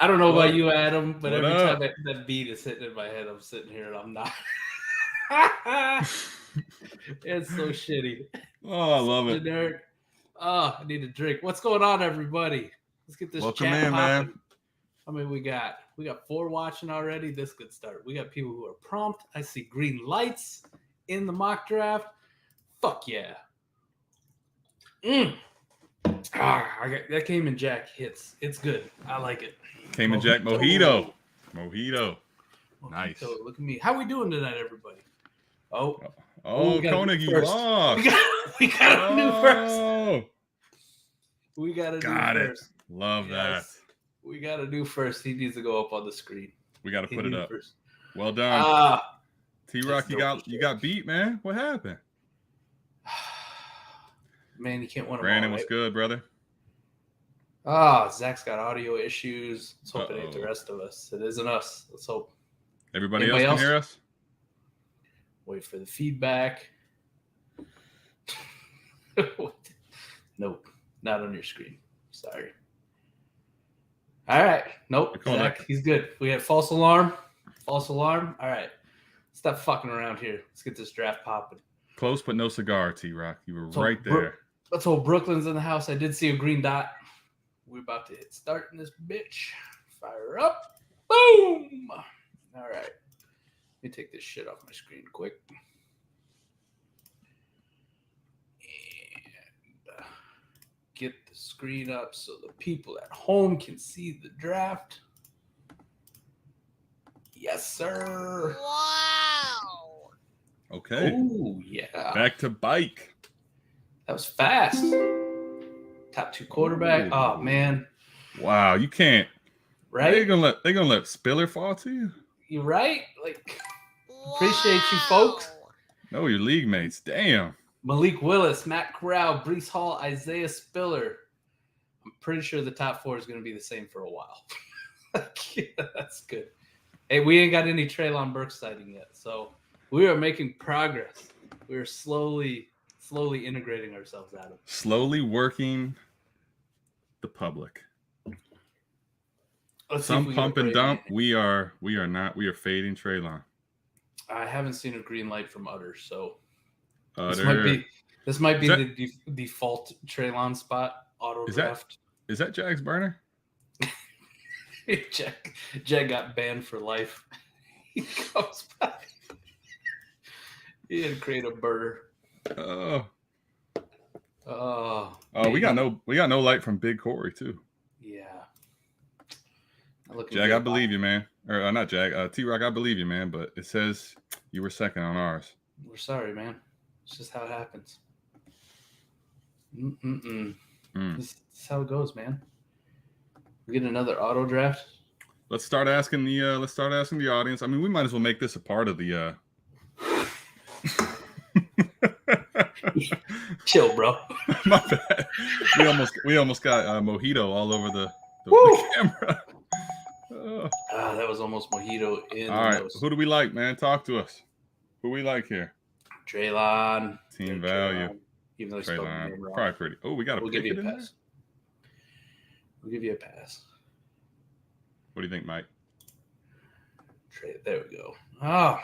I don't know about you, Adam, but What every up? time that beat is hitting in my head, I'm sitting here and I'm not. It's so shitty. Oh, I love it. Generic. Oh, I need a drink. What's going on, everybody? Let's get this Welcome chat in, popping. man. I mean, we got 4 watching already. This could start. We got people who are prompt. I see green lights in the mock draft. Fuck yeah. That Cayman Jack hits. It's good. I like it. Cayman Jack Mojito. Mojito. Nice. Look at me. How we doing tonight, everybody? Oh, Koenig, you lost. We got a new first. We got a new first. Love that. We got a new first. He needs to go up on the screen. We got to put it up. First. Well done. T-Rock, you got beat, man. What happened? Man, you can't win them Brandon, all, what's good, brother? Zach's got audio issues. Let's hope it ain't the rest of us. It isn't us. Let's hope. Everybody else can hear us? Wait for the feedback. Nope. Not on your screen. Sorry. All right. Nope. Zach, he's good. We had false alarm. False alarm. All right. Stop fucking around here. Let's get this draft popping. Close but no cigar, T-Rock. You were right there. Let's hope Brooklyn's in the house. I did see a green dot. We're about to hit start in this bitch. Fire up. Boom. All right. Let me take this shit off my screen quick. And get the screen up so the people at home can see the draft. Yes, sir. Wow. Okay. Oh, yeah. Back to bike. That was fast. Top 2 quarterback. Oh, man. Wow, you can't. Right? They're gonna let Spiller fall to you? You right? Like, appreciate you folks. No, your league mates. Damn. Malik Willis, Matt Corral, Breece Hall, Isaiah Spiller. I'm pretty sure the top 4 is going to be the same for a while. Yeah, that's good. Hey, we ain't got any Treylon Burks sighting yet, so we are making progress. We're slowly integrating ourselves out of it. Slowly working the public. Some pump and dump. We are not. We are fading Treylon. I haven't seen a green light from Utter, so this might be the default Treylon spot auto draft. Is that Jag's burner? Jag got banned for life. He comes back. He had to create a burner. We got no light from Big Corey too. Yeah. Jag, I believe you, man. Or not Jag. T-Rock, I believe you, man. But it says you were second on ours. We're sorry, man. It's just how it happens. This is how it goes, man. We get another auto draft. Let's start asking the audience. I mean, we might as well make this a part of the Chill, bro. My bad. We almost got Mojito all over the camera. That was almost Mojito in. All right, who do we like, man? Talk to us. Who we like here? Treylon. Team value. Treylon. Even though Treylon. Probably pretty. Oh, we got We'll give you a pass. We'll give you a pass. What do you think, Mike? There we go. What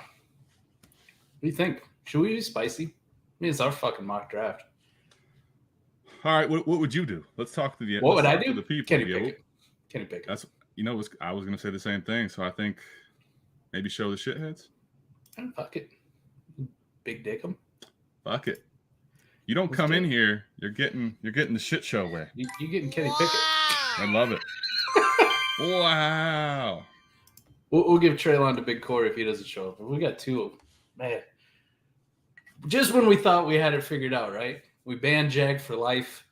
do you think? Should we be spicy? I mean, it's our fucking mock draft. All right, what would you do? Let's talk to the. What would I do? The people. Kenny Pickett. Kenny Pickett. That's I was gonna say the same thing. So I think maybe show the shitheads. Fuck it. Big dick 'em. Fuck it. You don't come in here. You're getting the shit show way. You getting Kenny Pickett. I love it. Wow. We'll give Treylon to Big Corey if he doesn't show up. We got 2 of them. Man. Just when we thought we had it figured out, right? We banned Jag for life.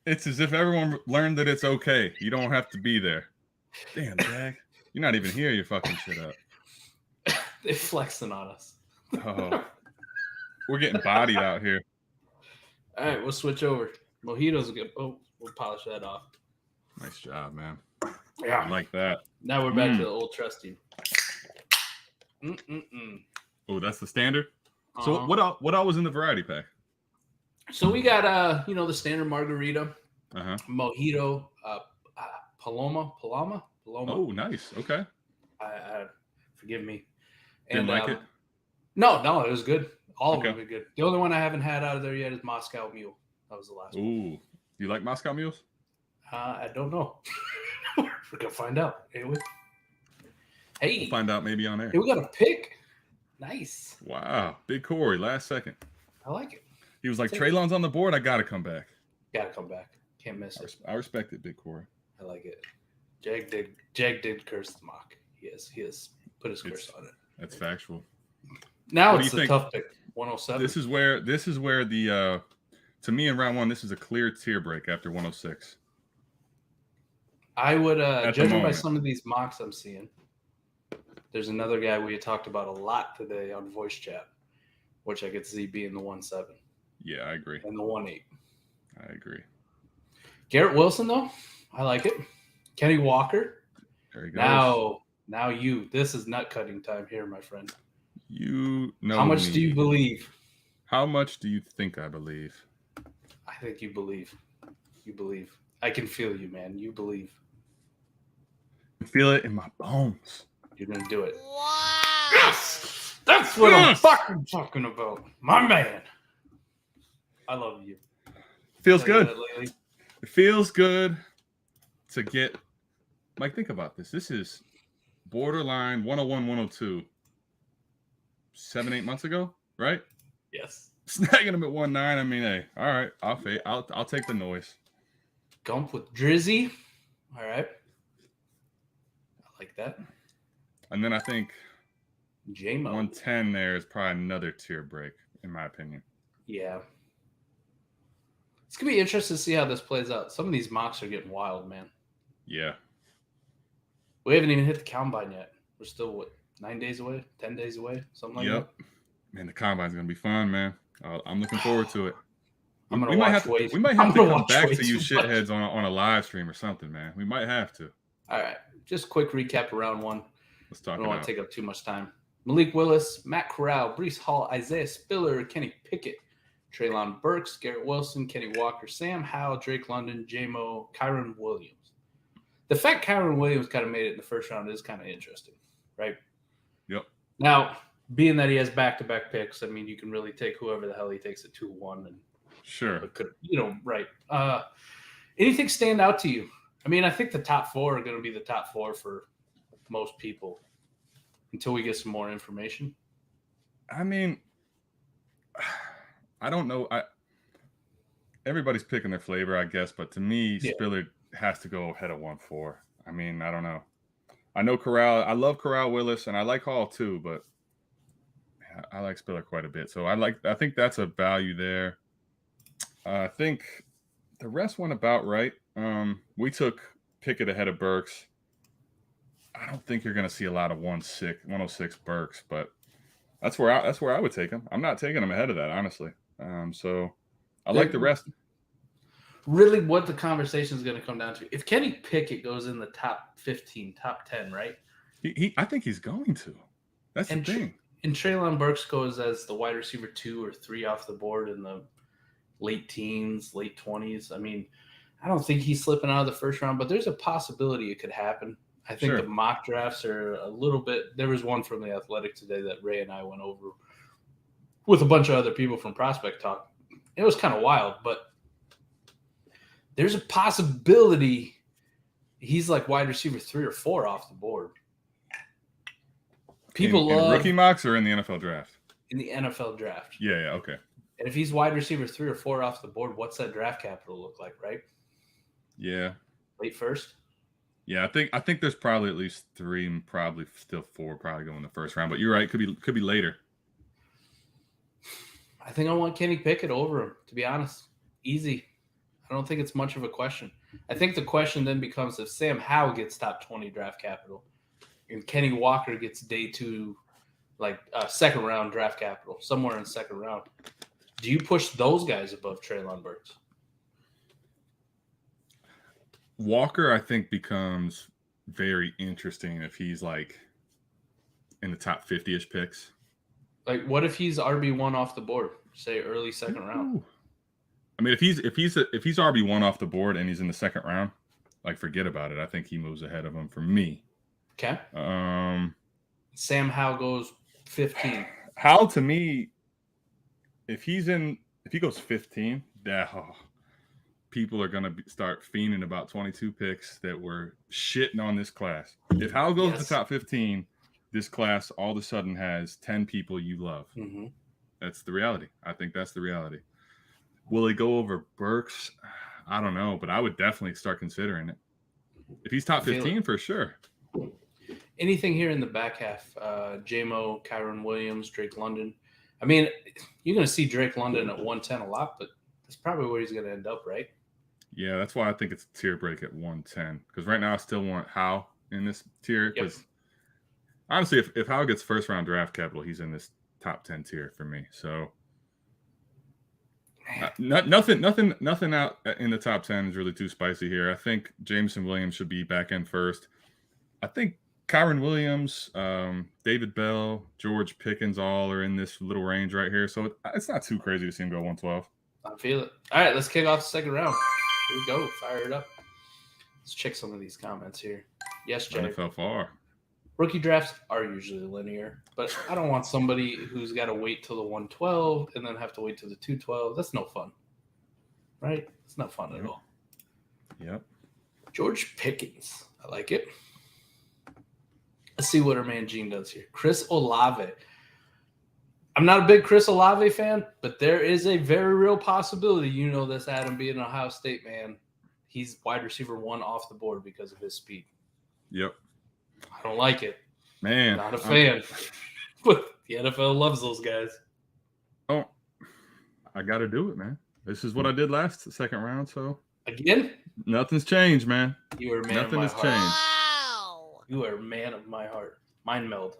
It's as if everyone learned that it's okay. You don't have to be there. Damn, Jag. You're not even here. You're fucking shit up. They're flexing on us. Oh. We're getting bodied out here. All right, we'll switch over. Mojito's good. Oh, we'll polish that off. Nice job, man. Yeah. I like that. Now we're back to the old trusty. Oh, that's the standard? So what all was in the variety pack? So we got the standard margarita, mojito, Paloma. Oh, nice. Okay. Forgive me. Didn't like it? No, it was good. All of Okay. them have been good. The only one I haven't had out of there yet is Moscow Mule. That was the last one. Ooh, you like Moscow mules? I don't know. We're gonna find out. Anyway. Hey, We'll find out maybe on air. hey, we got a pick. Nice. Wow, big Corey, last second. I like it. He was like, Traylon's on the board. I gotta come back. Gotta come back. Can't miss it. I respect it, big Corey. I like it. Jag did curse the mock. He has put his curse on it. That's factual. Now What it's do you a think? tough pick. 107. This is where the to me in round one, this is a clear tier break after 106. I would judging by moment. some of these mocks I'm seeing. There's another guy we had talked about a lot today on voice chat, which I could see being the 1-7 Yeah, I agree. and the 1-8. I agree. Garrett Wilson, though, I like it. Kenny Walker. There he goes. Now you. This is nut cutting time here, my friend. You know How much me. do you believe? How much do you think I believe? I think you believe. You believe. I can feel you, man. You believe. I feel it in my bones. You're gonna do it. Wow. Yes! That's what I'm Yes! fucking talking about. My man. I love you. Feels Tell you good. that lately. It feels good to get. Mike, think about this. This is borderline 101, 102. 7-8 months ago, right? Yes. Snagging him at 1-9. I mean, hey, all right. I'll take the noise. Gump with Drizzy. All right. I like that. And then I think J-Mo. 110 there is probably another tier break, in my opinion. Yeah. It's going to be interesting to see how this plays out. Some of these mocks are getting wild, man. Yeah. We haven't even hit the combine yet. We're still, 9 days away? 10 days away? Something like that? Man, the combine's going to be fun, man. I'm looking forward to it. I'm gonna we might watch have way- to, we might I'm have to gonna come watch back way to you too much. shitheads on a live stream or something, man. We might have to. All right. Just quick recap of round one. Let's I talk don't want about to take up too much time. Malik Willis, Matt Corral, Brees Hall, Isaiah Spiller, Kenny Pickett, Treylon Burks, Garrett Wilson, Kenny Walker, Sam Howell, Drake London, J-Mo, Kyron Williams. The fact Kyron Williams kind of made it in the first round is kind of interesting, right? Yep. Now, being that he has back-to-back picks, I mean, you can really take whoever the hell he takes at 2-1 and Sure. right. Anything stand out to you? I mean, I think the top four are going to be the top four for most people until we get some more information. I mean, I don't know. Everybody's picking their flavor, I guess, but to me, Yeah. Spiller has to go ahead of 1-4. I mean, I don't know. I know Corral. I love Corral Willis, and I like Hall too, but I like Spiller quite a bit. So I think that's a value there. I think the rest went about right. We took Pickett ahead of Burks. I don't think you're going to see a lot of 106 Burks, but that's where I would take him. I'm not taking him ahead of that, honestly. So I like the rest. Really, what the conversation is going to come down to, if Kenny Pickett goes in the top 15, top 10, right? I think he's going to. That's the thing. And Treylon Burks goes as the wide receiver 2 or 3 off the board in the late teens, late 20s. I mean, I don't think he's slipping out of the first round, but there's a possibility it could happen. I think the mock drafts are a little bit – there was one from The Athletic today that Ray and I went over with a bunch of other people from Prospect Talk. It was kind of wild, but there's a possibility he's like wide receiver 3 or 4 off the board. People in love rookie mocks or in the NFL draft? In the NFL draft. Yeah, okay. And if he's wide receiver 3 or 4 off the board, what's that draft capital look like, right? Yeah. Late first? Yeah, I think there's probably at least 3 and probably still 4 probably go in the first round. But you're right, could be later. I think I want Kenny Pickett over him, to be honest. Easy. I don't think it's much of a question. I think the question then becomes if Sam Howell gets top 20 draft capital and Kenny Walker gets day 2, like second round draft capital, somewhere in second round. Do you push those guys above Treylon Burks? Walker, I think, becomes very interesting if he's like in the top 50-ish picks. Like, what if he's RB1 off the board, say early second round? I mean, if he's RB1 off the board and he's in the second round, like forget about it. I think he moves ahead of him for me. Okay. Sam Howell goes 15. Howell to me, if he goes 15, people are gonna start fiending about 22 picks that were shitting on this class. If Howell goes to top 15, this class all of a sudden has 10 people you love. Mm-hmm. That's the reality. I think that's the reality. Will he go over Burks? I don't know, but I would definitely start considering it. If he's top 15, for sure. Anything here in the back half? J-Mo, Kyron Williams, Drake London. I mean, you're going to see Drake London at 110 a lot, but that's probably where he's going to end up, right? Yeah, that's why I think it's a tier break at 110. Because right now I still want Howe in this tier. Because honestly, if Howe gets first round draft capital, he's in this top 10 tier for me. So nothing out in the top 10 is really too spicy here. I think Jameson Williams should be back in first. I think Kyron Williams, David Bell, George Pickens all are in this little range right here. So it's not too crazy to see him go 112. I feel it. All right, let's kick off the second round. Here we go. Fire it up. Let's check some of these comments here. Yes, Jay. NFL far. Rookie drafts are usually linear, but I don't want somebody who's got to wait till the 112 and then have to wait till the 212. That's no fun, right? It's not fun at all. Yep. George Pickens. I like it. Let's see what our man Gene does here. Chris Olave. I'm not a big Chris Olave fan, but there is a very real possibility. You know this, Adam, being an Ohio State man. He's wide receiver 1 off the board because of his speed. Yep. I don't like it. Man. Not a fan. But the NFL loves those guys. Oh, I got to do it, man. This is what I did second round, so. Again? Nothing's changed, man. You are a man Nothing of my has heart. changed. Wow. You are a man of my heart. Mind meld.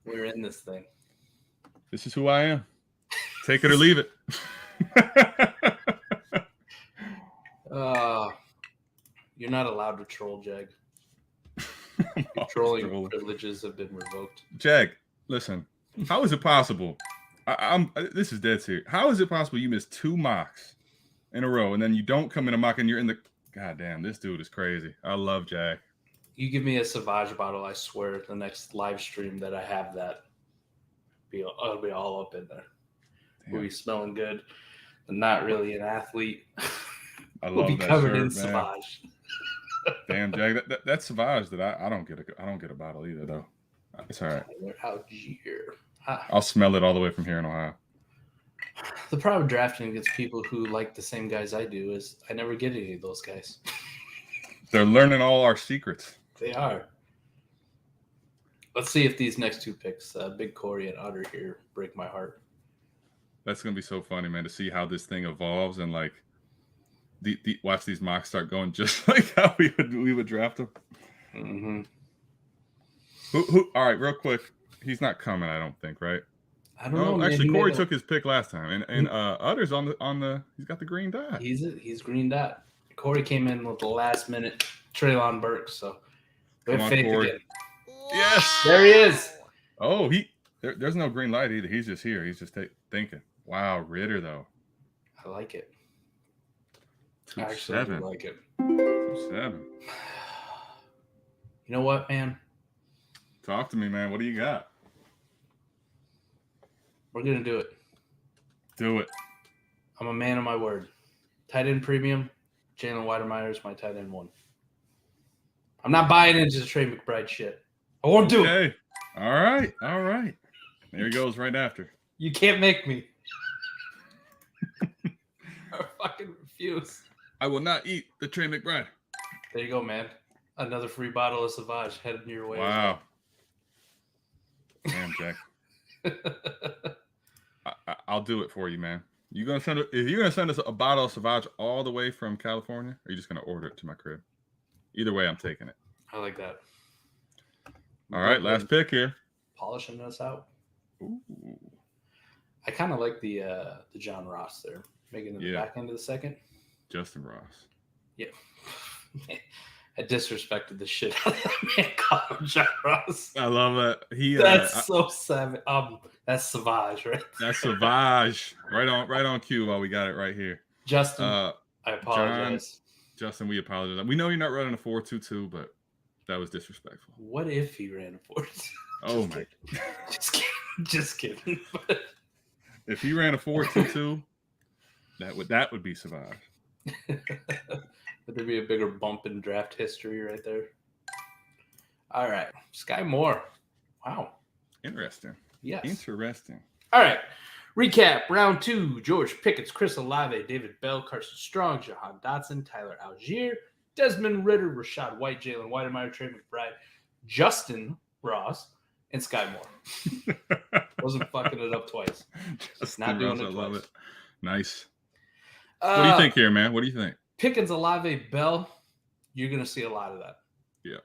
We're in this thing. This is who I am. Take it or leave it. You're not allowed to troll, Jag. Your trolling privileges have been revoked. Jag, listen. How is it possible? This is dead serious. How is it possible you miss 2 mocks in a row and then you don't come in a mock and you're in the? God damn, this dude is crazy. I love Jag. You give me a Savage bottle, I swear, the next live stream that I have that, I'll be all up in there. Damn. We'll be smelling good, but not really an athlete. I love we'll be that covered shirt, in man. Savage. Damn, Jag, that's Savage that I don't get a bottle either though. It's all right. I'll smell it all the way from here in Ohio. The problem drafting against people who like the same guys I do is I never get any of those guys. They're learning all our secrets. They are. Let's see if these next 2 picks, Big Corey and Otter here, break my heart. That's gonna be so funny, man, to see how this thing evolves and like watch these mocks start going just like how we would draft them. Mm-hmm. Who? All right, real quick. He's not coming, I don't think, right? I don't know. Actually, Corey took his pick last time, and Utter's on the. He's got the green dot. He's green dot. Corey came in with the last minute Treylon Burks, so we have faith again. Yes, there he is. Oh, there's no green light either. He's just here. He's just thinking. Wow, Ritter though. I like it. 2-7. I actually do like it. 2-7. You know what, man? Talk to me, man. What do you got? We're gonna do it. Do it. I'm a man of my word. Tight end premium. Jalen Weidermeyer is my tight end 1. I'm not buying into the Trey McBride shit. I won't do it. All right. There he goes right after. You can't make me. I fucking refuse. I will not eat the Trey McBride. There you go, man. Another free bottle of Savage heading your way. Wow. Damn, Jack. I'll do it for you, man. If you're gonna send us a bottle of Savage all the way from California, or are you just gonna order it to my crib? Either way, I'm taking it. I like that. All right, last pick here. Polishing us out. Ooh. I kind of like the John Ross there, making it the back end of the second. Justin Ross. Yeah. I disrespected the shit out of that man called him John Ross. I love it. That's so savage. That's Savage, right? That's Savage. Right on cue while we got it right here. Justin, I apologize. Justin, we apologize. We know you're not running a 4.22, but that was disrespectful. What if he ran a 4.22? Oh my! Just kidding. Just kidding. If he ran a 4.22, that would be Savage. Would there be a bigger bump in draft history right there? All right, Sky Moore. Wow. Interesting. Yes. Interesting. All right. Recap. Round 2. George Pickens, Chris Olave, David Bell, Carson Strong, Jahan Dotson, Tyler Algier, Desmond Ritter, Rashad White, Jalen Whitemeyer, Trey McBride, Justin Ross, and Sky Moore. Wasn't fucking it up twice. Just not doing it twice. I love it. Nice. What do you think here, man? What do you think? Pickens, Olave, Bell, you're going to see a lot of that. Yeah.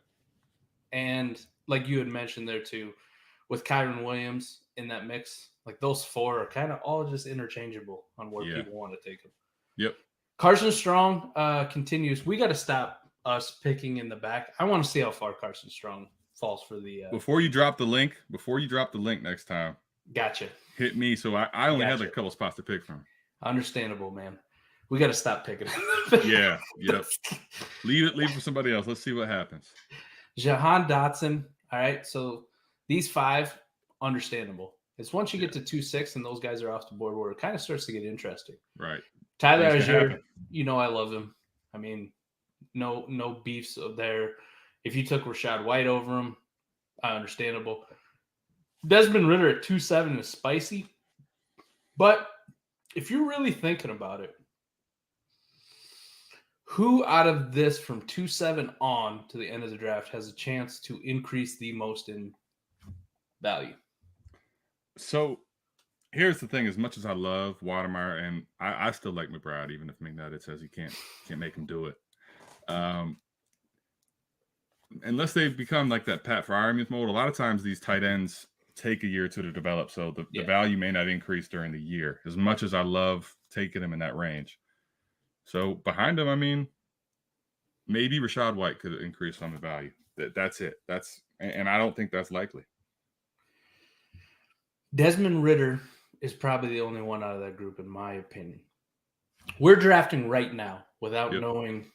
And like you had mentioned there too, with Kyron Williams in that mix, like those four are kind of all just interchangeable on where people want to take them. Yep. Carson Strong continues. We got to stop us picking in the back. I want to see how far Carson Strong falls for the. Before you drop the link next time. Gotcha. Hit me. So I only had a couple spots to pick from. Understandable, man. We got to stop picking. Yeah. Yep. Leave it for somebody else. Let's see what happens. Jahan Dotson. All right. So these 5, understandable. It's once you get to 2-6 and those guys are off the board where it kind of starts to get interesting. Right. Tyler Algier, I love him. I mean, no beefs there. If you took Rashad White over him, understandable. Desmond Ritter at 2.7 is spicy. But if you're really thinking about it, who out of this from 2.7 on to the end of the draft has a chance to increase the most in value? So here's the thing. As much as I love Watermeyer, and I still like McBride, even if McNuggets says he can't make him do it. Unless they become like that Pat Freiermuth mode, a lot of times these tight ends take a year or two to develop. So the value may not increase during the year as much as I love taking him in that range. So behind him, I mean, maybe Rashad White could increase some of the value. That's it. And I don't think that's likely. Desmond Ritter is probably the only one out of that group, in my opinion. We're drafting right now without knowing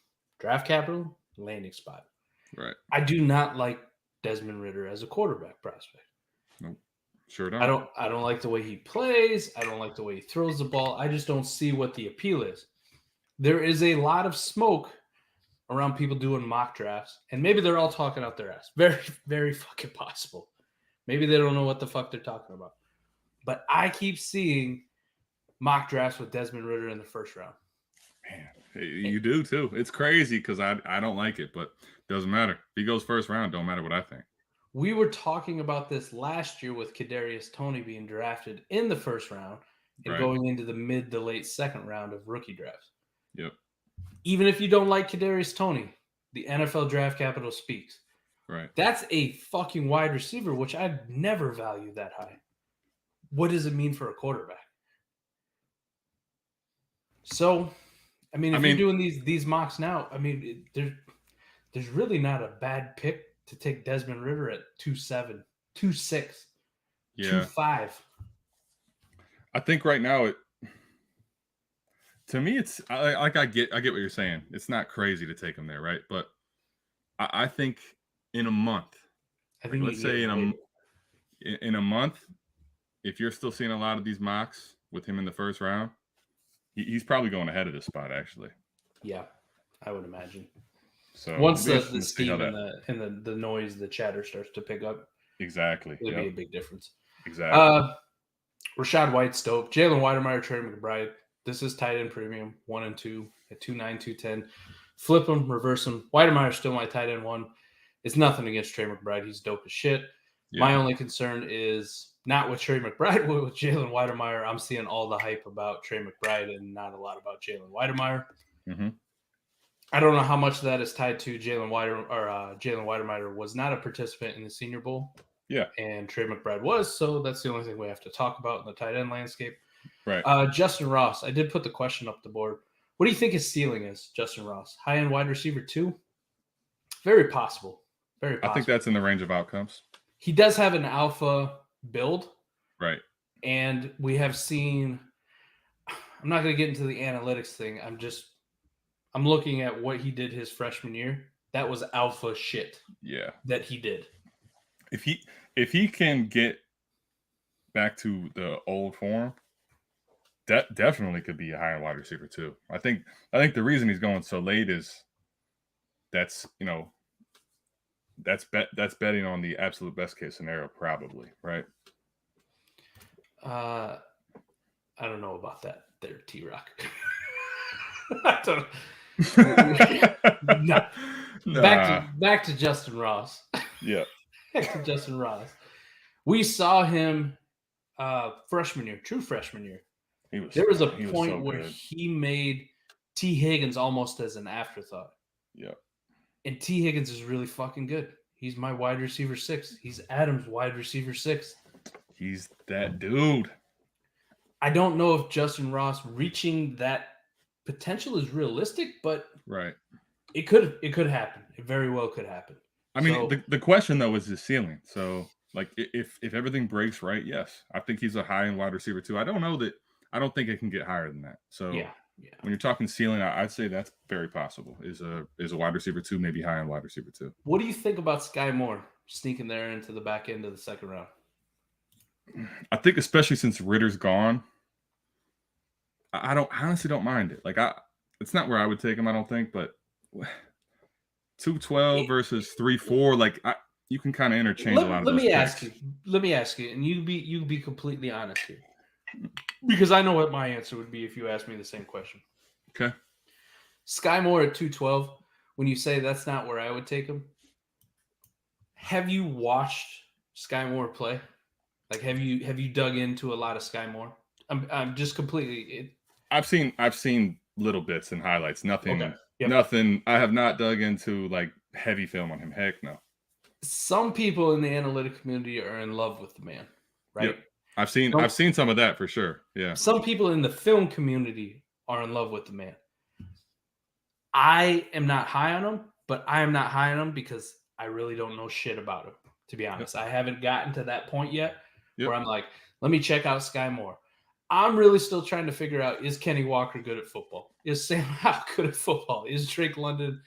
draft capital, landing spot. Right. I do not like Desmond Ritter as a quarterback prospect. Nope. Sure don't. I don't like the way he plays. I don't like the way he throws the ball. I just don't see what the appeal is. There is a lot of smoke around people doing mock drafts, and maybe they're all talking out their ass. Very, very fucking possible. Maybe they don't know what the fuck they're talking about. But I keep seeing mock drafts with Desmond Ritter in the first round. Man, you do too. It's crazy because I don't like it, but it doesn't matter. If he goes first round, don't matter what I think. We were talking about this last year with Kadarius Toney being drafted in the first round and going into the mid to late second round of rookie drafts. Yep. Even if you don't like Kadarius Toney, the NFL draft capital speaks. Right. That's a fucking wide receiver, which I'd never value that high. What does it mean for a quarterback? So, I mean, you're doing these mocks now, I mean, there's really not a bad pick to take Desmond Ritter at 2.7, 2.6, 2.5. I think right now to me, it's I get what you're saying. It's not crazy to take him there, right? But I think in a month, let's say in a month, if you're still seeing a lot of these mocks with him in the first round, he's probably going ahead of this spot, actually. Yeah, I would imagine. So once the steam and the noise, the chatter starts to pick up, exactly, it'll be a big difference. Exactly. Rashad White's dope. Jalen Whitemeyer, Trey McBride. This is tight end premium 1 and 2 at 2.9, 2.10. Flip them, reverse them. Whitemeyer's still my tight end 1. It's nothing against Trey McBride. He's dope as shit. Yeah. My only concern is not with Trey McBride, but with Jalen Whitemeyer. I'm seeing all the hype about Trey McBride and not a lot about Jalen Whitemeyer. Mm-hmm. I don't know how much of that is tied to Jalen Whitemeyer was not a participant in the Senior Bowl. Yeah. And Trey McBride was, so that's the only thing we have to talk about in the tight end landscape. Right. Justin Ross, I did put the question up the board. What do you think his ceiling is, Justin Ross? High-end wide receiver 2? Very possible. Very possible. I think that's in the range of outcomes. He does have an alpha build. Right. And we have seen – I'm not going to get into the analytics thing. I'm looking at what he did his freshman year. That was alpha shit. Yeah. That he did. If he can get back to the old form, that definitely could be a high-end wide receiver too. I think the reason he's going so late is that's betting on the absolute best case scenario, probably, right? I don't know about that there, T-Rock. I don't no. Nah. Back to Justin Ross. Yeah. Back to Justin Ross. We saw him true freshman year. There was a point so where good. he made T. Higgins almost as an afterthought. Yeah. And T. Higgins is really fucking good. He's my wide receiver 6. He's Adam's wide receiver 6. He's that dude. I don't know if Justin Ross reaching that potential is realistic, but right. It could happen. It very well could happen. I mean, the question though is his ceiling. So, like, if everything breaks right, yes, I think he's a high-end wide receiver too. I don't think it can get higher than that. So, yeah. When you're talking ceiling, I'd say that's very possible. Is a wide receiver 2, maybe high-end wide receiver 2. What do you think about Sky Moore sneaking there into the back end of the second round? I think especially since Ritter's gone, I honestly don't mind it. Like it's not where I would take him, I don't think, but 212 versus 3-4, like you can kind of interchange a lot of those picks. Let me ask you, and you be completely honest here, because I know what my answer would be if you asked me the same question. Okay. Sky Moore at 212. When you say that's not where I would take him, have you watched Sky Moore play? Like, have you dug into a lot of Sky Moore? I'm just completely. I've seen little bits and highlights. Nothing. Okay. Yep. Nothing. I have not dug into like heavy film on him. Heck no. Some people in the analytic community are in love with the man, right? Yep. I've seen some of that for sure. Yeah. Some people in the film community are in love with the man. I am not high on him, but I am not high on him because I really don't know shit about him, to be honest. Yep. I haven't gotten to that point yet where I'm like, let me check out Sky Moore. I'm really still trying to figure out, is Kenny Walker good at football? Is Sam Howell good at football? Is Drake London,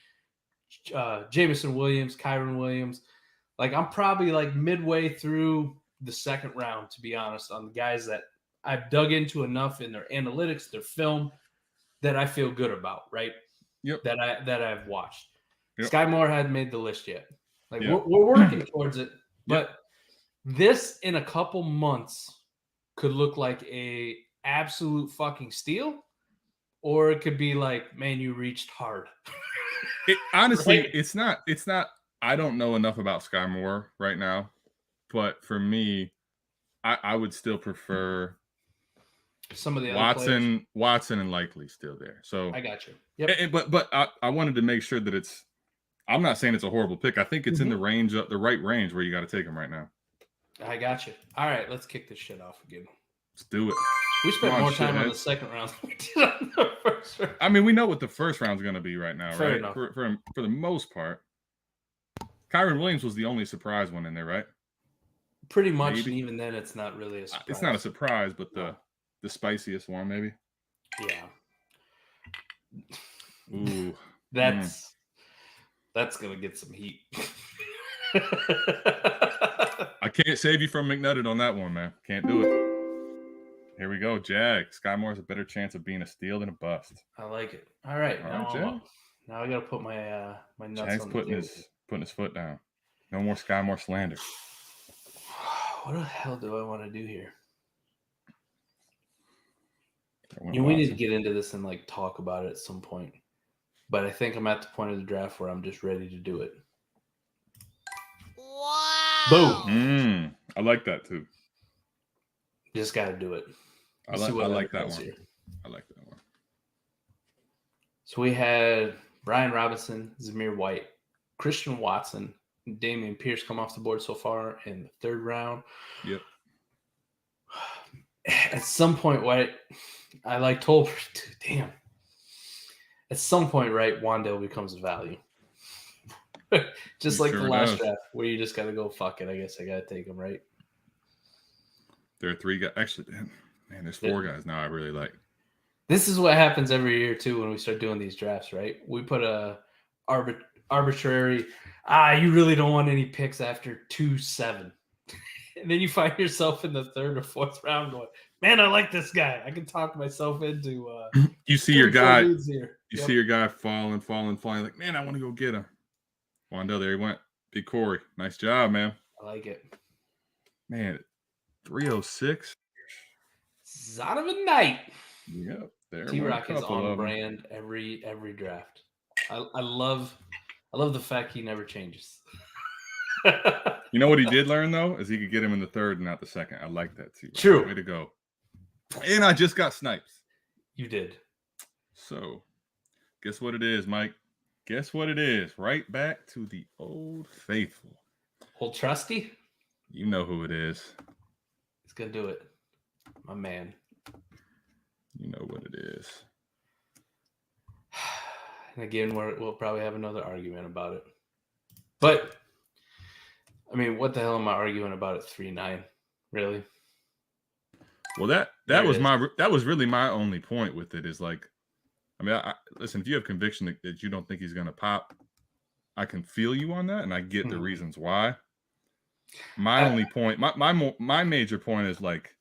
Jameson Williams, Kyron Williams? Like, I'm probably like midway through the second round, to be honest, on the guys that I've dug into enough in their analytics, their film, that I feel good about, right? Yep. That I've watched. Yep. Sky Moore hadn't made the list yet. Like, we're working towards it, but this in a couple months could look like a absolute fucking steal, or it could be like, man, you reached hard. Honestly, right? It's not. I don't know enough about Sky Moore right now, but for me, I would still prefer some of the other players. Watson and Likely still there. So I got you. Yep. But I wanted to make sure that it's. I'm not saying it's a horrible pick. I think it's in the range, the right range where you got to take him right now. I got you. All right, let's kick this shit off again. Let's do it. We spent more time on the second round than we did on the first round. I mean, we know what the first round's going to be right now, Fair right? enough. For the most part. Kyron Williams was the only surprise one in there, right? Pretty much, maybe. And even then, it's not really a surprise. It's not a surprise, but the spiciest one, maybe. Yeah. Ooh. That's gonna get some heat. I can't save you from McNutted on that one, man. Can't do it. Here we go, Jag. Sky Moore has a better chance of being a steal than a bust. I like it. All right, Jag. Now I gotta put my my nuts Jag's on putting his foot down. No more Sky Moore slander. What the hell do I want to do here? We need to get into this and like talk about it at some point. But I think I'm at the point of the draft where I'm just ready to do it. Wow. Boom. I like that too. Just got to do it. I like that one. I like that one. So we had Brian Robinson, Zamir White, Christian Watson, and Damian Pierce come off the board so far in the third round. Yep. At some point, White, I like Tolbert. Dude, damn. At some point, right, Wandale becomes a value. Just like the last draft, where you just got to go, fuck it. I guess I got to take him, right? There are 3 guys. Actually, man, there's 4 guys now I really like. This is what happens every year too when we start doing these drafts, right? We put a arbitrary. You really don't want any picks after 2-7, and then you find yourself in the 3rd or 4th round going, "Man, I like this guy. I can talk myself into." You see your guy. leads here. You see your guy falling. Like, man, I want to go get him. Wando, there he went. Big Corey. Nice job, man. I like it. Man, 306. Zot of a night. Yep. There T-Rock is on brand every draft. I love the fact he never changes. You know what he did learn though is he could get him in the 3rd and not the 2nd. I like that too. True. Way to go. And I just got snipes. You did. So, guess what it is, Mike? Guess what it is? Right back to the old faithful. Old trusty? You know who it is. He's going to do it. My man. You know what it is. And again, we'll probably have another argument about it. But, I mean, what the hell am I arguing about at 3-9? Really? Well, that was really my only point with it is like, I mean, listen, if you have conviction that you don't think he's going to pop, I can feel you on that, and I get the reasons why. My only point, my major point is like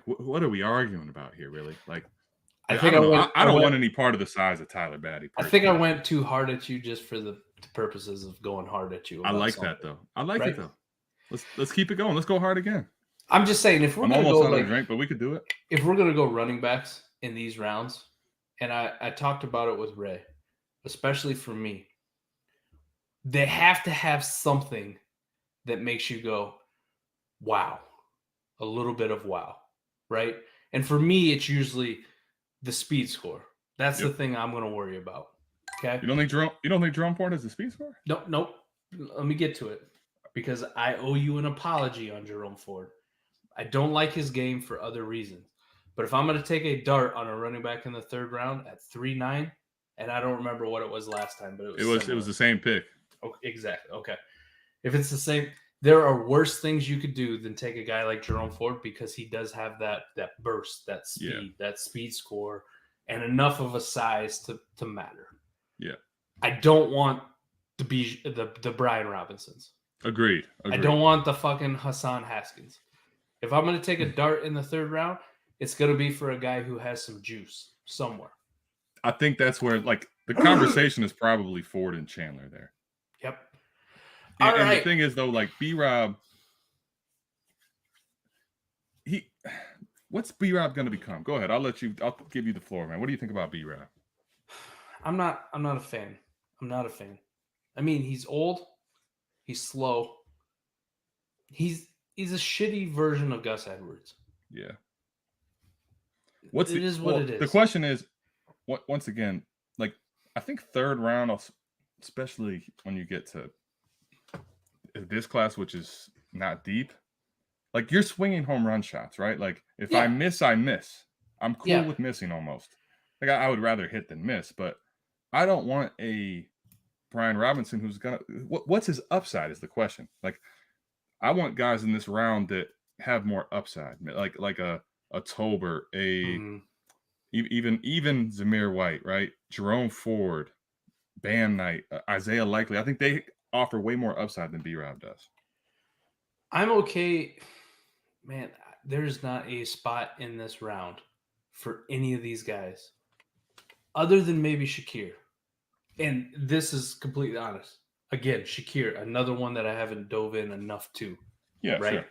what are we arguing about here, really? Like, I don't want any part of the size of Tyler Batty. I think I went too hard at you just for the purposes of going hard at you. I like that though. I like it though. Let's keep it going. Let's go hard again. I'm just saying, if we're going to go almost out of drink, but we could do it. If we're going to go running backs in these rounds, and I talked about it with Ray, especially for me, they have to have something that makes you go, wow, a little bit of wow, right? And for me, it's usually the speed score. That's the thing I'm going to worry about. Okay. You don't think Jerome Ford has the speed score? Nope. Let me get to it because I owe you an apology on Jerome Ford. I don't like his game for other reasons. But if I'm going to take a dart on a running back in the 3rd round at 3-9, and I don't remember what it was last time, but it was the same pick. Oh, exactly. Okay. If it's the same, there are worse things you could do than take a guy like Jerome Ford because he does have that burst, that speed, that speed score, and enough of a size to matter. Yeah. I don't want to be the Brian Robinsons. Agreed. I don't want the fucking Hassan Haskins. If I'm going to take a dart in the 3rd round, it's going to be for a guy who has some juice somewhere. I think that's where, like, the conversation is probably Ford and Chandler there. Yep. And the thing is, though, like, B-Rob, what's B-Rob going to become? Go ahead. I'll give you the floor, man. What do you think about B-Rob? I'm not a fan. I'm not a fan. I mean, he's old. He's slow. He's a shitty version of Gus Edwards. Yeah. It is what it is. The question is, once again, like, I think 3rd round, especially when you get to this class, which is not deep, like, you're swinging home run shots, right? Like, if I miss, I miss. I'm cool with missing almost. Like, I would rather hit than miss, but I don't want a Brian Robinson who's gonna. What's his upside is the question. Like, I want guys in this round that have more upside, like a Tolbert, even Zamir White, right? Jerome Ford, Bam Knight, Isaiah Likely. I think they offer way more upside than B-Rob does. I'm okay, man. There's not a spot in this round for any of these guys other than maybe Shakir. And this is completely honest. Again, Shakir, another one that I haven't dove in enough to. Yeah, right. Sure.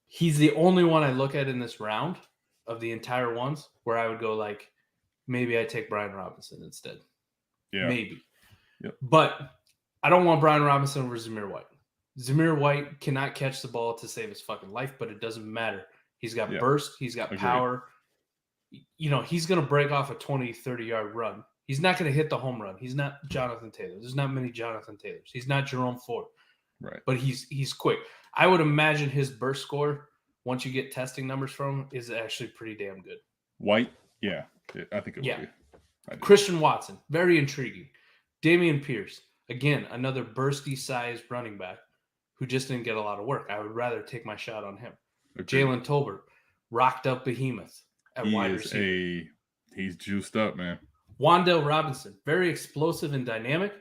He's the only one I look at in this round of the entire ones where I would go like, maybe I take Brian Robinson instead. Yeah. Maybe. Yep. But I don't want Brian Robinson over Zamir White. Zamir White cannot catch the ball to save his fucking life, but it doesn't matter. He's got burst. He's got power. You know, he's going to break off a 20, 30-yard run. He's not going to hit the home run. He's not Jonathan Taylor. There's not many Jonathan Taylors. He's not Jerome Ford. Right. But he's quick. I would imagine his burst score, once you get testing numbers from him, is actually pretty damn good. White? Yeah. I think it would be. Christian Watson, very intriguing. Dameon Pierce, again, another bursty-sized running back who just didn't get a lot of work. I would rather take my shot on him. Agreed. Jalen Tolbert, rocked up behemoth. at wide receiver. He's juiced up, man. Wan'Dale Robinson, very explosive and dynamic.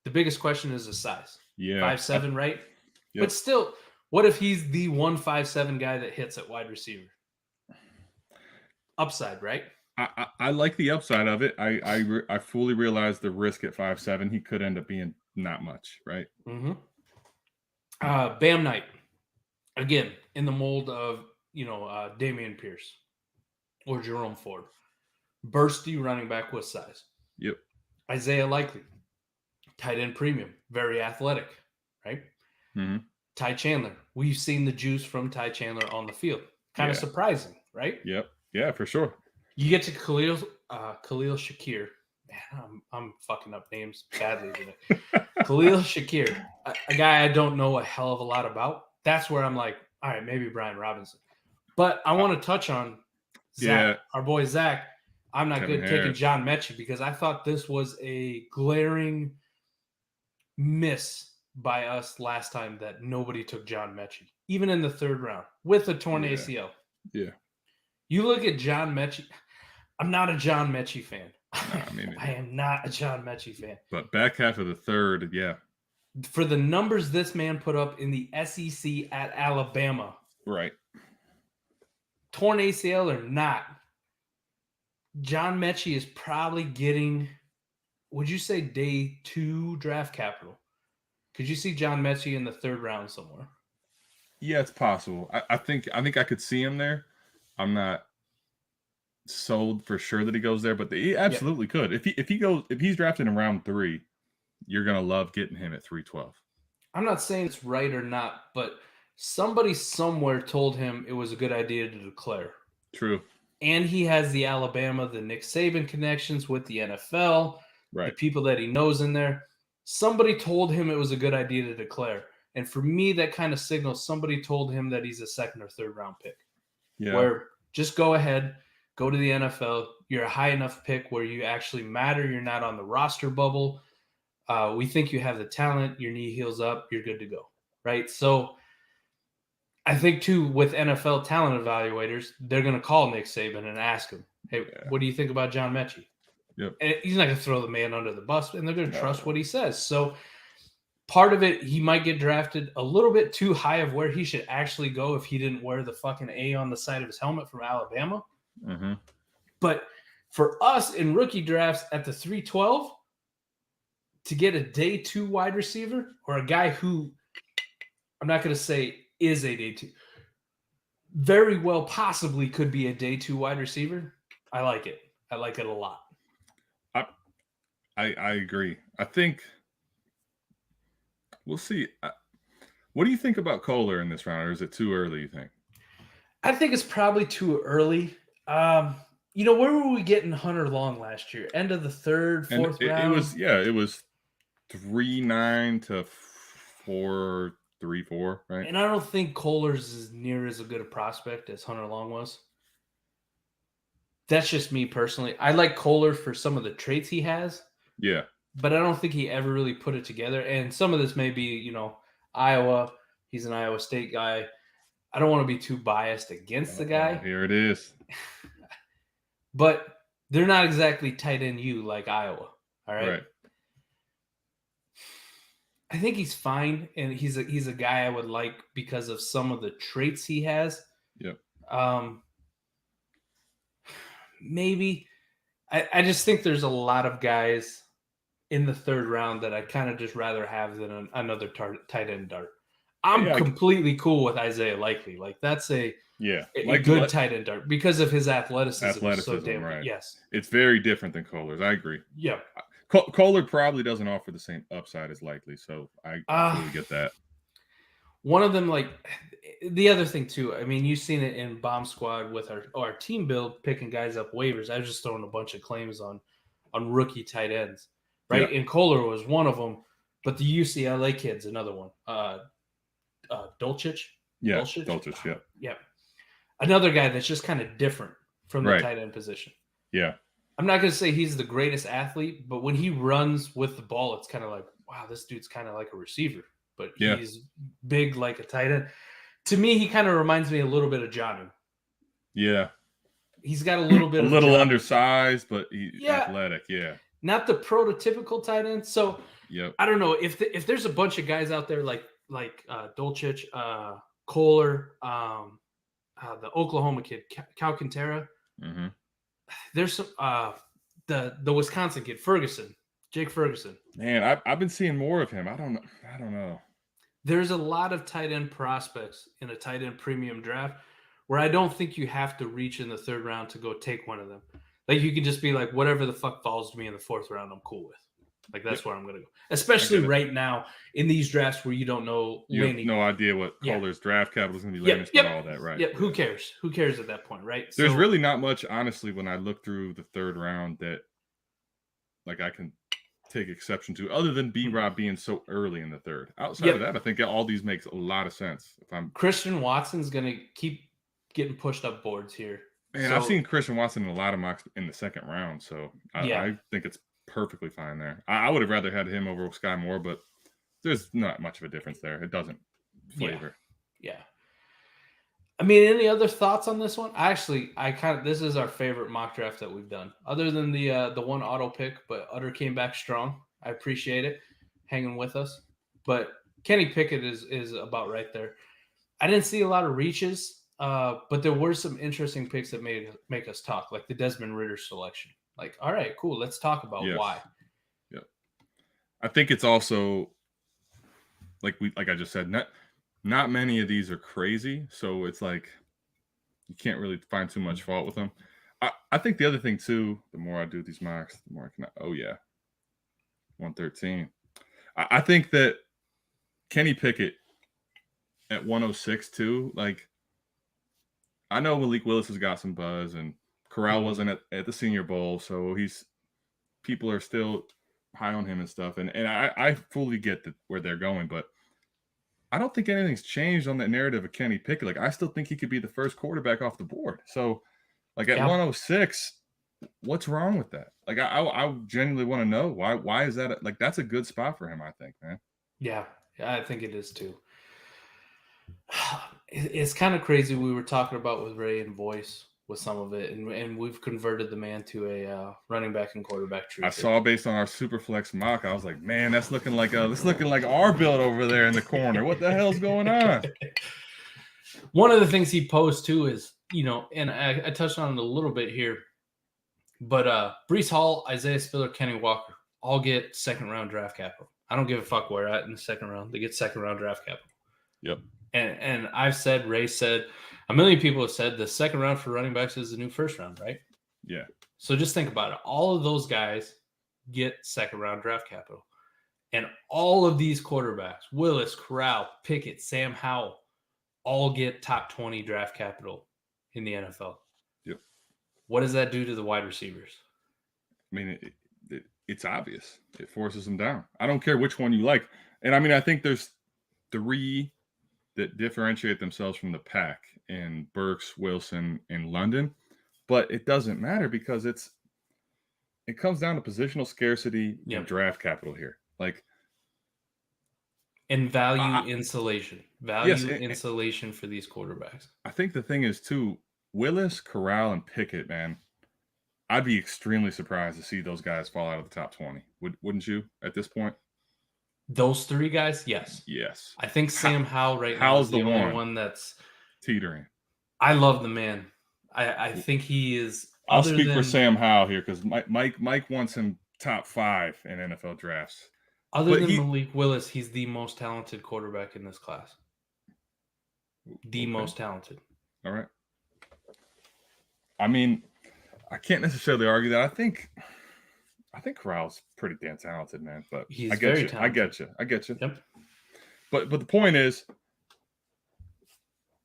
The biggest question is his size. Yeah. 5'7", right? Yep. But still, what if he's the 157 guy that hits at wide receiver? Upside, right? I like the upside of it. I fully realize the risk at 5'7". He could end up being not much, right? Mm-hmm. Bam Knight, again, in the mold of, Damian Pierce or Jerome Ford. Bursty running back with size. Yep. Isaiah Likely, tight end premium, very athletic, right? Mm-hmm. Ty Chandler, we've seen the juice from Ty Chandler on the field. Kind of surprising, right? Yep. Yeah, for sure. You get to Khalil Shakir. Man, I'm fucking up names badly today. Khalil Shakir, a guy I don't know a hell of a lot about. That's where I'm like, all right, maybe Brian Robinson. But I want to touch on Zach, our boy Zach. I'm not Kevin good Harris. taking John Mechie because I thought this was a glaring miss by us last time that nobody took John Mechie, even in the third round with a torn ACL. Yeah. You look at John Mechie. I'm not a John Mechie fan. Nah, I am not a John Mechie fan. But back half of the third, yeah. For the numbers this man put up in the SEC at Alabama, right? Torn ACL or not, John Mechie is probably getting, would you say, day 2 draft capital? Could you see John Mechie in the third round somewhere? Yeah, it's possible. I think I could see him there. I'm not sold for sure that he goes there, but he absolutely could. If he's drafted in round 3, you're gonna love getting him at 312. I'm not saying it's right or not, but somebody somewhere told him it was a good idea to declare. True. And he has the Alabama, the Nick Saban connections with the NFL, right? The people that he knows in there. Somebody told him it was a good idea to declare. And for me, that kind of signals somebody told him that he's a second or third round pick. Yeah. Where just go ahead, go to the NFL. You're a high enough pick where you actually matter. You're not on the roster bubble. We think you have the talent. Your knee heals up. You're good to go. Right? So I think, too, with NFL talent evaluators, they're going to call Nick Saban and ask him, hey, what do you think about John Mechie? Yep. And he's not going to throw the man under the bus, and they're going to trust what he says. So part of it, he might get drafted a little bit too high of where he should actually go if he didn't wear the fucking A on the side of his helmet from Alabama. Mm-hmm. But for us in rookie drafts at the 312, to get a day 2 wide receiver or a guy who, I'm not going to say is a day 2, very well possibly could be a day 2 wide receiver. I like it. I like it a lot. I agree. I think we'll see. What do you think about Kohler in this round, or is it too early, you think? I think it's probably too early. Where were we getting Hunter Long last year? End of the third, fourth round? It was 3.9 to 4.34, right? And I don't think Kohler's is near as good a prospect as Hunter Long was. That's just me personally. I like Kohler for some of the traits he has. Yeah. But I don't think he ever really put it together. And some of this may be, Iowa. He's an Iowa State guy. I don't want to be too biased against the guy. Here it is. But they're not exactly tight end U like Iowa. All right. I think he's fine, and he's a guy I would like because of some of the traits he has. Yep. Maybe I just think there's a lot of guys in the third round that I'd kind of just rather have than another tight end dart. I'm completely cool with Isaiah Likely. Like that's a good tight end dart because of his athleticism. So damn right. Yes. It's very different than Kohler's. I agree. Yeah. Kohler probably doesn't offer the same upside as Likely, so I totally get that. One of them, like the other thing too, I mean, you've seen it in Bomb Squad with our team build, picking guys up waivers. I was just throwing a bunch of claims on rookie tight ends, right? Yeah. And Kohler was one of them, but the UCLA kid's another one. Dulcich? Yeah, Dulcich, yeah. Another guy that's just kind of different from the tight end position. Yeah. I'm not going to say he's the greatest athlete, but when he runs with the ball, it's kind of like, wow, this dude's kind of like a receiver, but he's big like a tight end. To me, he kind of reminds me a little bit of Jonnu. Yeah. he's got a little bit a of little John, undersized, but he's Yeah. athletic. Yeah. not the prototypical tight end. So Yep. I don't know if there's a bunch of guys out there like Dolchich, Kohler, the Oklahoma kid, Calcantara. Mm-hmm. There's some the Wisconsin kid, Jake Ferguson. Man, I've been seeing more of him. I don't know. There's a lot of tight end prospects in a tight end premium draft where I don't think you have to reach in the third round to go take one of them. Like you can just be like, whatever the fuck falls to me in the fourth round, I'm cool with. Like that's where I'm gonna go. Especially right now in these drafts where you don't know you have no idea what Kohler's draft capital is gonna be landing and all that, right? Yep. Who cares? Who cares at that point, right? There's really not much, honestly, when I look through the third round that like I can take exception to, other than B-Rob being so early in the third. Outside of that, I think all these makes a lot of sense. Christian Watson's gonna keep getting pushed up boards here. Man, I've seen Christian Watson in a lot of mocks in the second round, so I think it's perfectly fine there. I would have rather had him over Sky Moore, but there's not much of a difference there. It doesn't flavor. Yeah. I mean, any other thoughts on this one? Actually, this is our favorite mock draft that we've done, other than the one auto pick. But Utter came back strong. I appreciate it, hanging with us. But Kenny Pickett is about right there. I didn't see a lot of reaches, but there were some interesting picks that make us talk, like the Desmond Ridder selection. Like, all right, cool. Let's talk about why. Yeah, I think it's also like I just said, not many of these are crazy, so it's like you can't really find too much fault with them. I think the other thing too, the more I do these mocks, the more I can. 113. I think that Kenny Pickett at 106 too. Like, I know Malik Willis has got some buzz, and Corral wasn't at the Senior Bowl, so people are still high on him and stuff. And I fully get where they're going, but I don't think anything's changed on the narrative of Kenny Pickett. Like, I still think he could be the first quarterback off the board. So, like at 106, what's wrong with that? Like, I genuinely want to know why is that? Like, that's a good spot for him, I think, man. Yeah, I think it is too. It's kind of crazy. We were talking about with Ray and Voice with some of it, and we've converted the man to a running back and quarterback tree. I saw based on our Superflex mock, I was like, man, that's looking like our build over there in the corner. What the hell's going on? One of the things he posed too is, and I touched on it a little bit here, but Breece Hall, Isaiah Spiller, Kenny Walker all get second round draft capital. I don't give a fuck where at in the second round. They get second round draft capital. Yep. And I've said, Ray said, a million people have said the second round for running backs is the new first round, right? Yeah. So just think about it. All of those guys get second round draft capital. And all of these quarterbacks, Willis, Corral, Pickett, Sam Howell, all get top 20 draft capital in the NFL. Yep. What does that do to the wide receivers? I mean, it's obvious. It forces them down. I don't care which one you like. And I mean, I think there's three that differentiate themselves from the pack in Burks, Wilson, and London. But it doesn't matter because it comes down to positional scarcity and draft capital here. Like, and value insulation. Insulation for these quarterbacks. I think the thing is, too, Willis, Corral, and Pickett, man, I'd be extremely surprised to see those guys fall out of the top 20. Wouldn't you at this point? Those three guys, yes. Yes. I think Sam Howell now is the only one that's teetering. I love the man. I think he is. I'll speak for Sam Howell here because Mike wants him top 5 in NFL drafts. Other than Malik Willis, he's the most talented quarterback in this class. Most talented. All right. I mean, I can't necessarily argue that. I think Corral's pretty damn talented, man. But he's I get you. I get you. Yep. But the point is,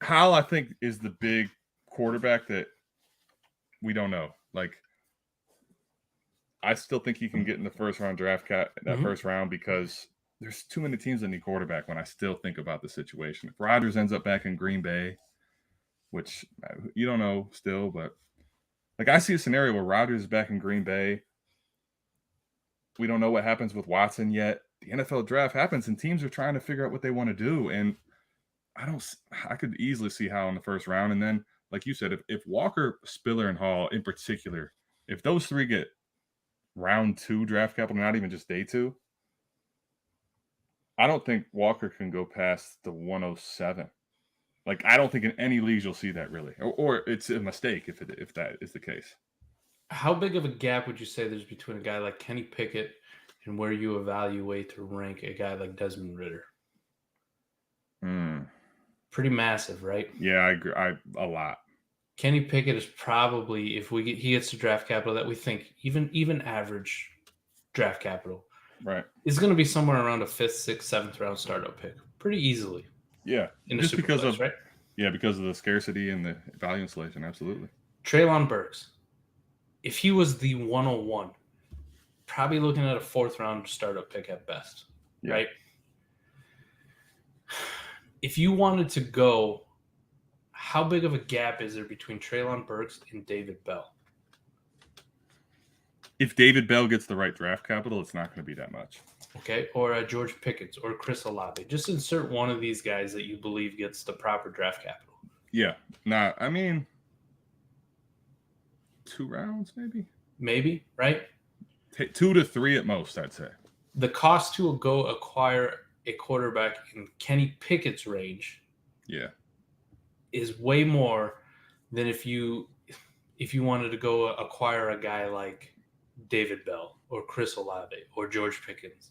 Howell, I think, is the big quarterback that we don't know. Like, I still think he can get in the first round draft first round because there's too many teams that need quarterback when I still think about the situation. If Rodgers ends up back in Green Bay, which you don't know still, but like I see a scenario where Rodgers is back in Green Bay. We don't know what happens with Watson yet. The NFL draft happens and teams are trying to figure out what they want to do. And I could easily see how in the first round. And then like you said, if Walker, Spiller, and Hall in particular, if those three get round 2 draft capital, not even just day 2, I don't think Walker can go past the 107. Like, I don't think in any leagues you'll see that really, or it's a mistake if that is the case. How big of a gap would you say there's between a guy like Kenny Pickett and where you evaluate to rank a guy like Desmond Ridder? Pretty massive, right? Yeah, I agree. A lot. Kenny Pickett is probably, if he gets the draft capital that we think, even average draft capital, right, is going to be somewhere around a 5th, 6th, 7th round startup pick, pretty easily. Yeah, just because of right? Yeah, because of the scarcity and the value installation, absolutely. Treylon Burks, if he was the 101, probably looking at a 4th round startup pick at best, right? If you wanted to go, how big of a gap is there between Treylon Burks and David Bell? If David Bell gets the right draft capital, it's not going to be that much. Okay, or George Pickens or Chris Olave. Just insert one of these guys that you believe gets the proper draft capital. Yeah, I mean, 2 rounds maybe. Maybe, right? 2 to 3 at most, I'd say. The cost to go acquire a quarterback in Kenny Pickett's range, is way more than if you wanted to go acquire a guy like David Bell or Chris Olave or George Pickens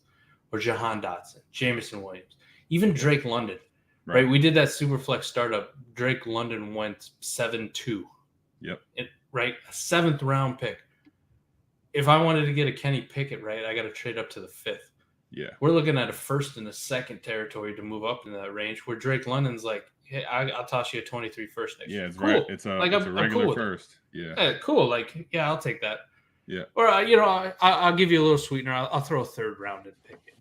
or Jahan Dotson, Jameson Williams, even Drake London. Right? We did that Superflex startup. Drake London went 7-2. Yep. Right? A 7th round pick. If I wanted to get a Kenny Pickett, right, I got to trade up to the 5th. Yeah. We're looking at a 1st and a 2nd territory to move up into that range where Drake London's like, hey, I'll toss you a 23 first next year. Yeah, it's cool. right. It's a regular cool first. Yeah. Cool. Like, yeah, I'll take that. Yeah. Or, I'll give you a little sweetener. I'll throw a 3rd round and pick it.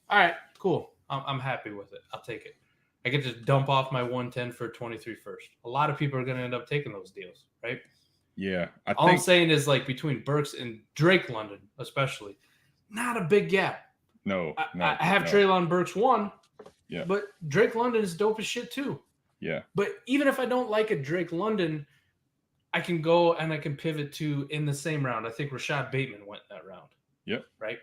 All right, cool. I'm happy with it. I'll take it. I get to dump off my 110 for a 23 first. A lot of people are going to end up taking those deals, right? Yeah. All I'm saying is, like, between Burks and Drake London, especially, not a big gap. No. I have Treylon Burks 1, yeah, but Drake London is dope as shit too. Yeah. But even if I don't like a Drake London, I can go and I can pivot to in the same round. I think Rashad Bateman went that round. Yep. Right?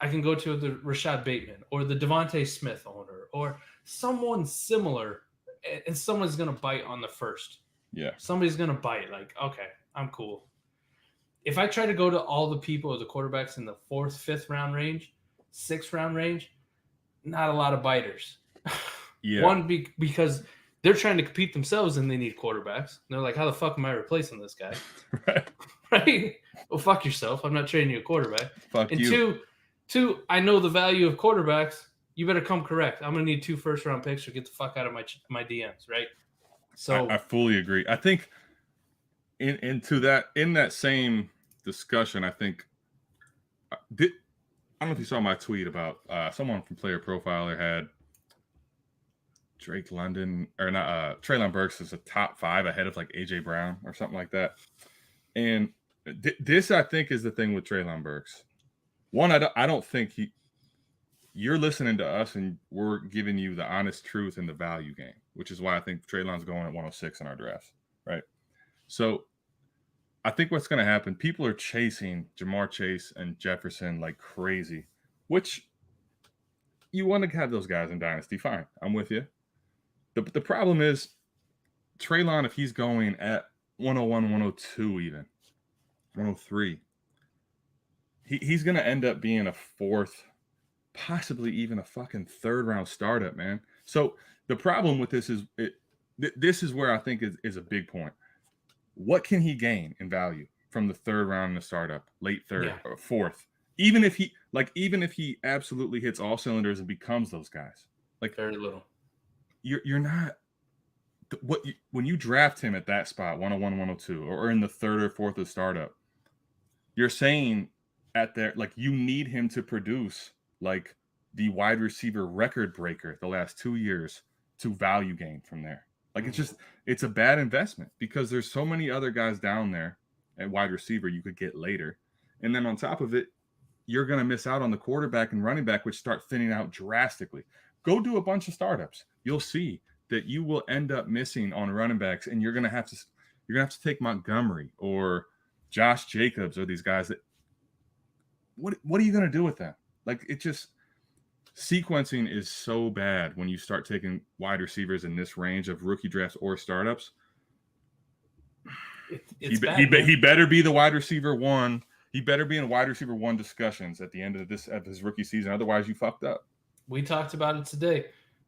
I can go to the Rashad Bateman or the Devontae Smith owner or someone similar, and someone's going to bite on the 1st. Yeah. Somebody's going to bite. Like, okay, I'm cool. If I try to go to all the people or the quarterbacks in the 4th, 5th round range, 6th round range, not a lot of biters. Yeah. One, because they're trying to compete themselves and they need quarterbacks. And they're like, how the fuck am I replacing this guy? Right? Well, fuck yourself. I'm not trading you a quarterback. Fuck and you. Two, I know the value of quarterbacks. You better come correct. I'm going to need 2 first-round picks or get the fuck out of my DMs, right? So I fully agree. I think in that same discussion, I think I don't know if you saw my tweet about someone from Player Profiler had Drake London or not Treylon Burks is a top 5 ahead of like AJ Brown or something like that. And this I think is the thing with Treylon Burks. One, I don't think you're listening to us and we're giving you the honest truth in the value game, which is why I think Treylon's going at 106 in our drafts, right? So I think what's going to happen, people are chasing Jamar Chase and Jefferson like crazy, which you want to have those guys in Dynasty. Fine. I'm with you. The problem is Treylon, if he's going at 101, 102 even, 103, he's going to end up being a 4th, possibly even a fucking 3rd round startup, man. So the problem with this is this is where I think is a big point. What can he gain in value from the 3rd round in the startup, late 3rd or 4th? Even if he absolutely hits all cylinders and becomes those guys, like very little. You're not when you draft him at that spot, 101, 102, or in the 3rd or 4th of the startup, you're saying at there like you need him to produce like the wide receiver record breaker the last 2 years to value gain from there. Like it's a bad investment because there's so many other guys down there at wide receiver you could get later. And then on top of it, you're going to miss out on the quarterback and running back, which start thinning out drastically. Go do a bunch of startups. You'll see that you will end up missing on running backs, and you're gonna have to take Montgomery or Josh Jacobs or these guys that. What are you gonna do with that? Like, it just sequencing is so bad when you start taking wide receivers in this range of rookie drafts or startups. He better be the wide receiver one. He better be in wide receiver one discussions at the end of his rookie season. Otherwise, you fucked up. We talked about it today.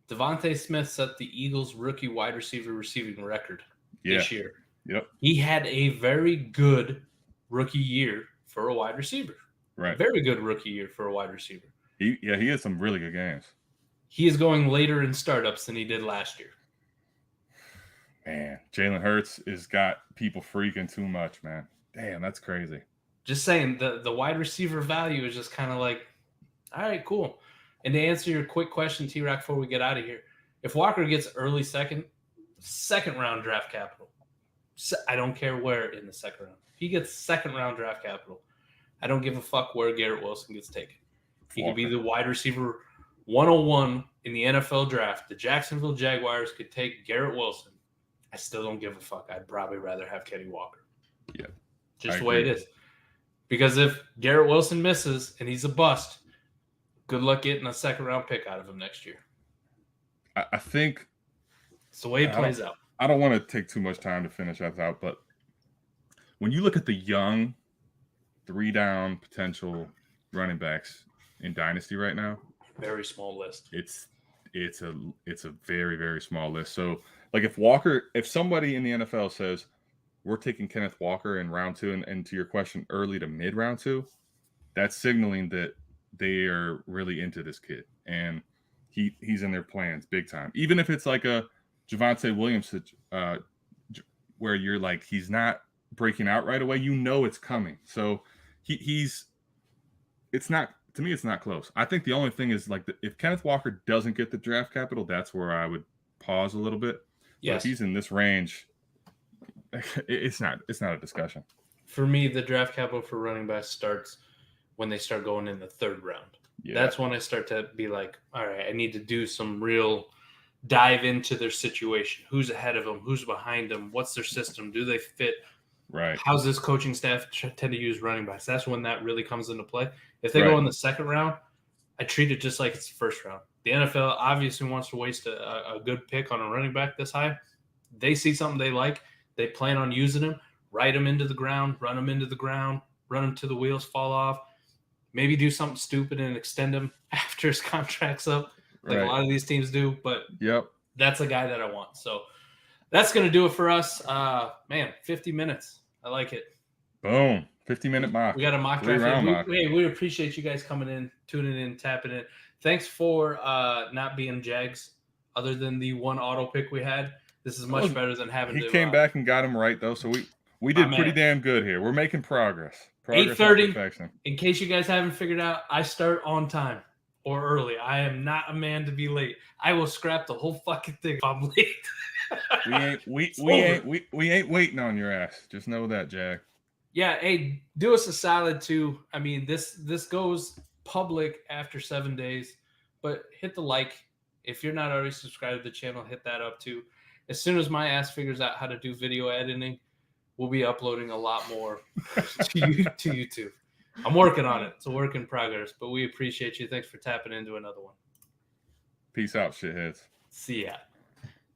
Devontae Smith set the Eagles' rookie wide receiver receiving record this year. Yep. He had a very good rookie year for a wide receiver. Right. Very good rookie year for a wide receiver. He had some really good games. He is going later in startups than he did last year. Man, Jalen Hurts has got people freaking too much, man. Damn, that's crazy. Just saying, the wide receiver value is just kind of like, all right, cool. And to answer your quick question, T-Rock, before we get out of here, if Walker gets early second round draft capital, I don't care where in the second round. If he gets second round draft capital, I don't give a fuck where Garrett Wilson gets taken. He could be the wide receiver 101 in the NFL draft. The Jacksonville Jaguars could take Garrett Wilson. I still don't give a fuck. I'd probably rather have Kenny Walker. Yeah. Just the way it is. Because if Garrett Wilson misses and he's a bust, good luck getting a second round pick out of him next year. I think it's the way it plays out. I don't want to take too much time to finish that out, but when you look at the young 3-down potential running backs in Dynasty right now, very small list. It's a very, very small list. So, like, if somebody in the NFL says we're taking Kenneth Walker in round 2, and to your question, early to mid round 2, that's signaling that they are really into this kid, and he's in their plans big time. Even if it's like a Javonte Williams, where you're like, he's not breaking out right away, it's coming. So it's not, to me, it's not close. I think the only thing is, like, if Kenneth Walker doesn't get the draft capital, that's where I would pause a little bit. Yes. But if he's in this range, it's not a discussion. For me, the draft capital for running backs starts when they start going in the third round. Yeah. That's when I start to be like, all right, I need to do some real dive into their situation. Who's ahead of them? Who's behind them? What's their system? Do they fit? Right. How's this coaching staff tend to use running backs? That's when that really comes into play. If they go in the second round, I treat it just like it's the first round. The NFL obviously wants to waste a good pick on a running back this high. They see something they like. They plan on using him, ride him into the ground, run him into the ground, run him till the wheels fall off, maybe do something stupid and extend him after his contract's up, like a lot of these teams do. But that's a guy that I want. So that's going to do it for us. 50 minutes. I like it. Boom. 50-minute mock. We got a mock draft. We appreciate you guys coming in, tuning in, tapping in. Thanks for not being Jags, other than the one auto pick we had. This is much better than having He came back and got him right, though, so we did pretty damn good here. We're making progress. 8:30. In case you guys haven't figured out, I start on time or early. I am not a man to be late. I will scrap the whole fucking thing if I'm late. we ain't waiting on your ass. Just know that, Jack. Yeah, hey, do us a solid too. I mean, this goes public after 7 days, but hit the like. If you're not already subscribed to the channel, hit that up too. As soon as my ass figures out how to do video editing, we'll be uploading a lot more to YouTube. I'm working on it. It's a work in progress, but we appreciate you. Thanks for tapping into another one. Peace out, shitheads. See ya.